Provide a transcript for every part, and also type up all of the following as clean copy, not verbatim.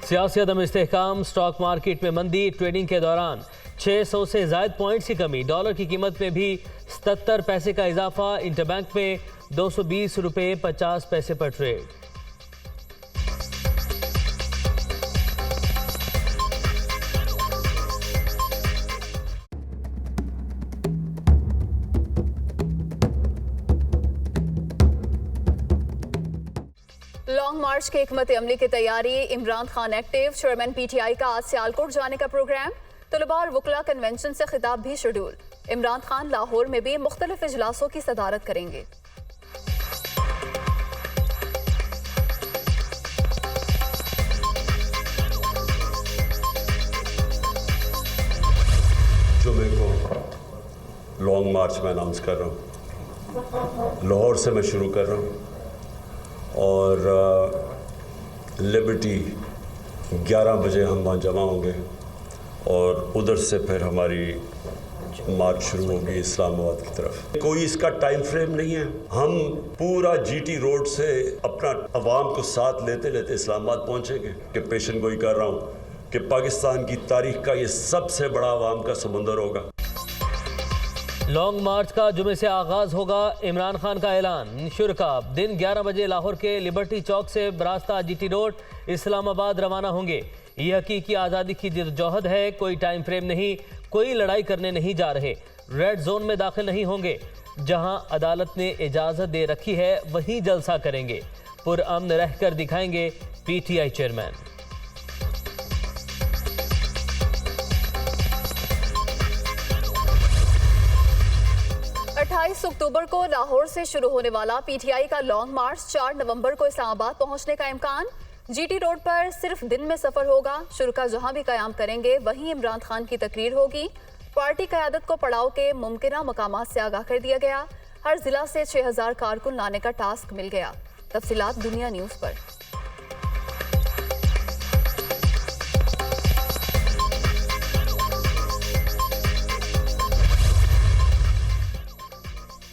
सियासी अदम इस्तेहकाम, stock market में मंदी, ट्रेडिंग के दौरान 600 से ज़ायद पॉइंट्स की कमी, डॉलर की कीमत में भी 77 पैसे का इजाफा, इंटरबैंक में 220 रुपये 50 पैसे पर ट्रेड। लॉन्ग मार्च के हिकमत अमली की तैयारी, Imran Khan active, chairman PTI का आज सियालकोट जाने का प्रोग्राम, तलबा और वकला कन्वेंशन से खिताब भी शेड्यूल। इमरान खान लाहौर में भी मुख्तलिफ इजलासों की सदारत करेंगे। जुमे को लॉन्ग मार्च में अनाउंस कर रहा हूँ। लाहौर से मैं शुरू कर रहा हूँ और लिबर्टी 11 बजे हम वहाँ जमा होंगे और उधर से फिर हमारी मार्च शुरू होगी इस्लामाबाद की तरफ। कोई इसका टाइम फ्रेम नहीं है। हम पूरा जीटी रोड से अपना अवाम को साथ लेते लेते इस्लामाबाद पहुँचेंगे। कि पेशन गोई कर रहा हूँ कि पाकिस्तान की तारीख का ये सबसे बड़ा अवाम का समुंदर होगा। लॉन्ग मार्च का जुमे से आगाज होगा। इमरान खान का ऐलान, शुरका दिन 11 बजे लाहौर के लिबर्टी चौक से बरास्ता जीटी रोड इस्लामाबाद रवाना होंगे। ये हकीकी आज़ादी की जद्दोजहद है, कोई टाइम फ्रेम नहीं, कोई लड़ाई करने नहीं जा रहे, रेड जोन में दाखिल नहीं होंगे। जहां अदालत ने इजाज़त दे रखी है वहीं जलसा करेंगे, पुरअमन रहकर दिखाएंगे पीटीआई चेयरमैन। 28 अक्टूबर को लाहौर से शुरू होने वाला पीटीआई का लॉन्ग मार्च 4 नवंबर को इस्लामाबाद पहुंचने का इम्कान। जीटी रोड पर सिर्फ दिन में सफर होगा। शुरका जहां भी कयाम करेंगे वहीं इमरान खान की तकरीर होगी। पार्टी क़यादत को पड़ाव के मुमकिना मकामात से आगाह कर दिया गया। हर जिला से 6000 कारकुन लाने का टास्क मिल गया। तफसीलात दुनिया न्यूज़ पर।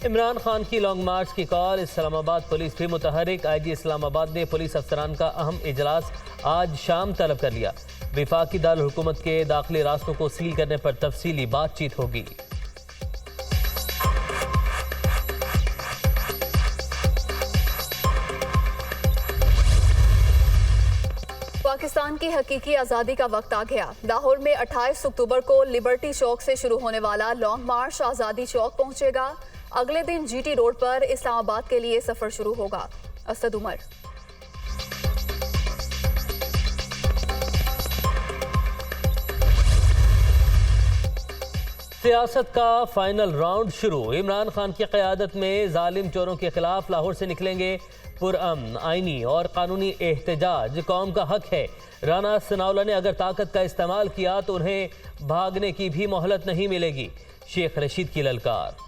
इमरान खान की लॉन्ग मार्च की कॉल, इस्लामाबाद पुलिस भी मुतहरिक। आईजी इस्लामाबाद ने पुलिस अफसरान का अहम इजलास आज शाम तलब कर लिया। विफाकी दारुल हुकूमत के दाखिली रास्तों को सील करने पर तफसीली बातचीत होगी। पाकिस्तान की हकीकी आज़ादी का वक्त आ गया। लाहौर में 28 अक्टूबर को लिबर्टी चौक से शुरू होने वाला लॉन्ग मार्च आज़ादी चौक पहुंचेगा। अगले दिन जीटी रोड पर इस्लामाबाद के लिए सफर शुरू होगा। असद उमर। सियासत का फाइनल राउंड शुरू। इमरान खान की क़यादत में जालिम चोरों के खिलाफ लाहौर से निकलेंगे पुरअमन, आईनी और कानूनी एहतजाज। कौम का हक है। राना सनाउल्लाह ने अगर ताकत का इस्तेमाल किया तो उन्हें भागने की भी मोहलत नहीं मिलेगी। शेख रशीद की ललकार।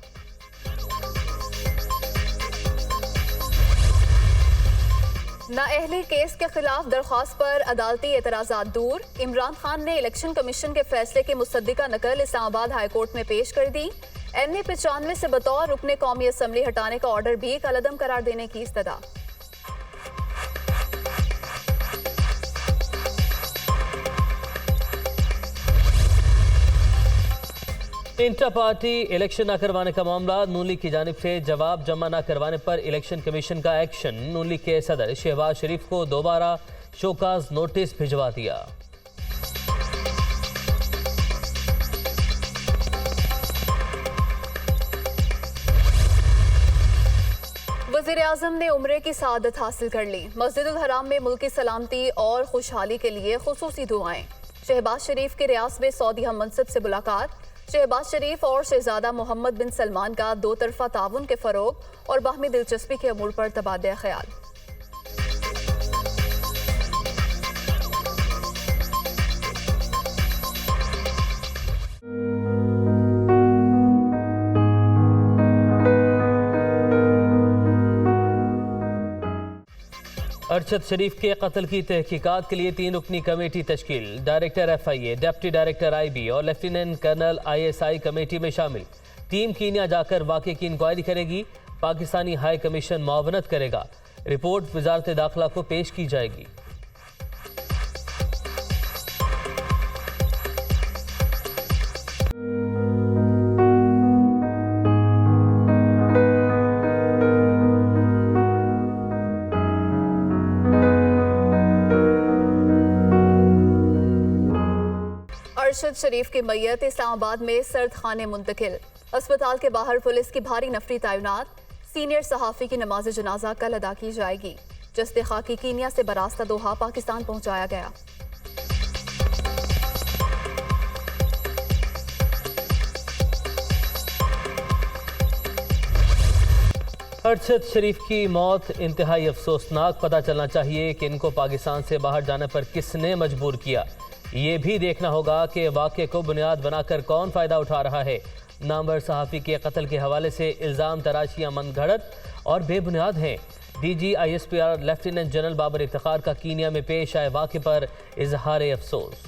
नाअहली केस के खिलाफ दरख्वास्त पर अदालती एतराज़ात दूर। इमरान खान ने इलेक्शन कमीशन के फैसले की मुसद्दिका नकल इस्लामाबाद हाई कोर्ट में पेश कर दी। NA 95 से बतौर रुकने कौमी असम्बली हटाने का ऑर्डर भी कलअदम करार देने की इस्तदा। इंटर पार्टी इलेक्शन न करवाने का मामला, नून लीग की जानिब से जवाब जमा न करवाने पर इलेक्शन कमीशन का एक्शन। नून लीग के सदर शहबाज शरीफ को दोबारा शोकाज नोटिस भिजवा दिया। वज़ीर आज़म ने उम्रे की सआदत हासिल कर ली। मस्जिदुल हराम में मुल्की सलामती और खुशहाली के लिए खुसूसी दुआएं। शहबाज शरीफ के रियास में सऊदी हम मनसब से मुलाकात। शहबाज शरीफ और शहजादा मोहम्मद बिन सलमान का दो तरफा ताउन के फरोग और बाहमी दिलचस्पी के अमूर पर तबादला ख्याल। अरशद शरीफ के कत्ल की तहकीकात के लिए 3 रुकनी कमेटी तश्कील। Director FIA, deputy director IB और लेफ्टिनेंट कर्नल ISI कमेटी में शामिल। टीम कीनिया जाकर वाक़े की इंक्वायरी करेगी। पाकिस्तानी हाई कमीशन मुआवनत करेगा। रिपोर्ट वजारत दाखिला को पेश की जाएगी। अरशद शरीफ की मैयत इस्लामाबाद में सर्द खाने मुंतकिल। अस्पताल के बाहर पुलिस की भारी नफरी तैनात। सीनियर सहाफ़ी की नमाज जनाजा कल अदा की जाएगी। जस्ते खाकी कीनिया से बरास्ता दोहा पाकिस्तान पहुंचाया गया। अरशद शरीफ की मौत इंतहाई अफसोसनाक। पता चलना चाहिए कि इनको पाकिस्तान से बाहर जाने पर किसने मजबूर किया। ये भी देखना होगा कि वाक़े को बुनियाद बनाकर कौन फ़ायदा उठा रहा है। नामवर सहाफ़ी के कत्ल के हवाले से इल्ज़ाम तराशियाँ मनगढ़ंत और बेबुनियाद हैं। DG/ISPR lieutenant general Babar Iftikhar का कीनिया में पेश आए वाक़े पर इजहार अफसोस।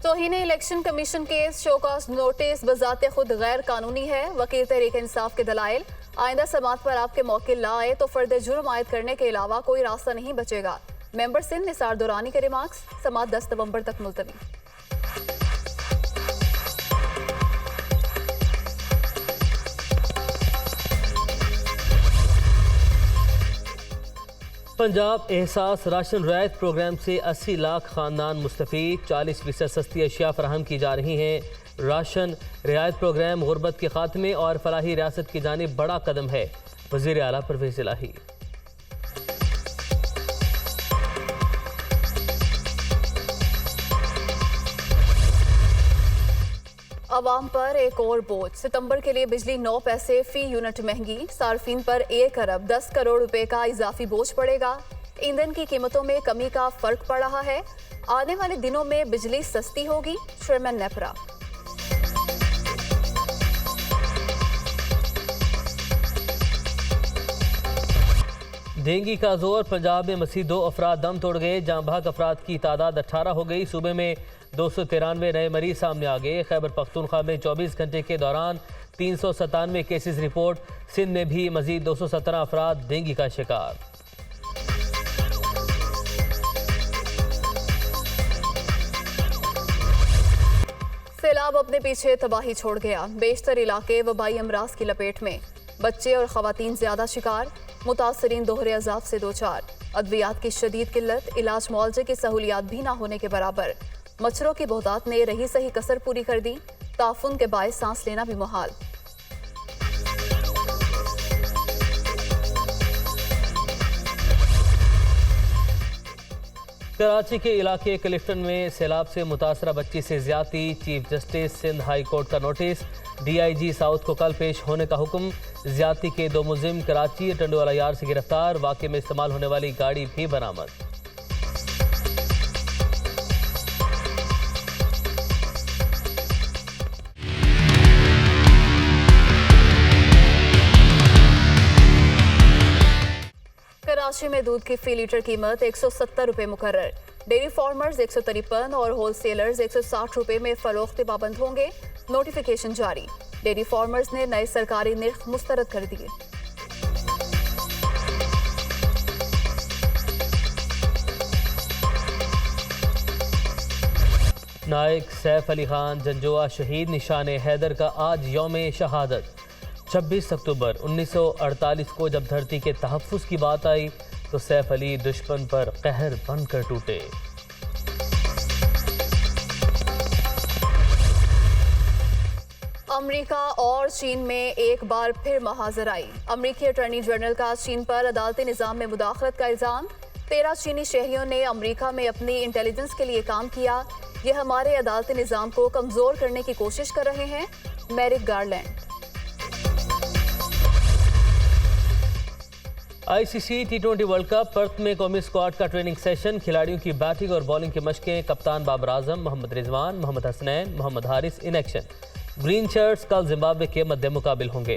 तौहीन election commission case show cause notice बजाते खुद गैर कानूनी है। वकील तहरीक इंसाफ के दलाइल, आइंदा समात पर आपके मौकिल ला आए तो फर्द जुर्म आयद करने के अलावा कोई रास्ता नहीं बचेगा। मेंबर सिंध निसार दुरानी के रिमार्क्स। समात 10 नवंबर तक मुलतवी। पंजाब एहसास राशन रियायत प्रोग्राम से 80 लाख खानदान मुस्तफ़ीद। 40% सस्ती अशिया फराहम की जा रही हैं। राशन रियायत प्रोग्राम गुरबत के खात्मे और फलाही रियासत की जानिब बड़ा कदम है। वज़ीर आला परवेज़ इलाही। अवाम पर एक और बोझ। सितंबर के लिए बिजली 9 पैसे फी यूनिट महंगी। सार्फिन पर 1 अरब 10 करोड़ रुपए का इजाफी बोझ पड़ेगा। ईंधन की कीमतों में कमी का फर्क पड़ रहा है। आने वाले दिनों में बिजली सस्ती होगी। चेयरमैन नेपरा। डेंगू का जोर। पंजाब में मसीह 2 अफराद दम तोड़ गए। जाँ बहक अफराद की तादाद 18 हो गई। सूबे में 293 नए मरीज सामने आ गए। खैबर पख्तूनख्वा में 24 घंटे के दौरान 397 केसेस रिपोर्ट। सिंध में भी मजीद 217 अफराद डेंगू का शिकार। सैलाब अपने पीछे तबाही छोड़ गया। बेशतर इलाके वबाई अमराज की लपेट में। बच्चे और खवातीन ज्यादा शिकार। मुतासरीन दोहरे अजाब से दो चार। अद्वियात की शदीद किल्लत। इलाज मुआवजे की सहूलियात भी ना होने के बराबर। मच्छरों की बहुतात ने रही सही कसर पूरी कर दी। ताफुन के बायस सांस लेना भी मुहाल। कराची के इलाके क्लिफ्टन में सैलाब से मुतासरा बच्ची से ज्यादती। Chief justice Sindh high court का नोटिस। DIG साउथ को कल पेश होने का हुक्म। ज्यादती के 2 मुलजिम कराची टंडोवाला यार से गिरफ्तार। वाक़े में इस्तेमाल होने वाली गाड़ी भी बरामद। कराची में दूध की फी लीटर कीमत 170 रुपए मुकर्रर। डेयरी फार्मर्स 153 और होलसेलर्स 160 रुपए में फरोख्त पाबंद होंगे। नोटिफिकेशन जारी। डेयरी फार्मर्स ने नए सरकारी निर्ख मुस्तरद कर दिए। नायक सैफ अली खान जंजुआ शहीद निशान हैदर का आज यौम शहादत। 26 अक्टूबर 1948 को जब धरती के तहफ़्फ़ुज़ की बात आई तो सैफ अली दुश्मन पर कहर बनकर टूटे। अमेरिका और चीन में एक बार फिर महाजराई। अमेरिकी अटॉर्नी जनरल का चीन पर अदालती निज़ाम में मुदाखलत का इल्ज़ाम। 13 चीनी शहरियों ने अमेरिका में अपनी इंटेलिजेंस के लिए काम किया। ये हमारे अदालती निज़ाम को कमज़ोर करने की कोशिश कर रहे हैं। Merrick Garland. ICC T20 world cup Perth में कौमी स्क्वाड का ट्रेनिंग सेशन। खिलाड़ियों की बैटिंग और बॉलिंग की मशकें। कप्तान Babar Azam, Mohammad Rizwan, Mohammad Hasnain, Mohammad Haris in action. Green shirts कल जिम्बाब्वे के मद्दे मुकाबिल होंगे।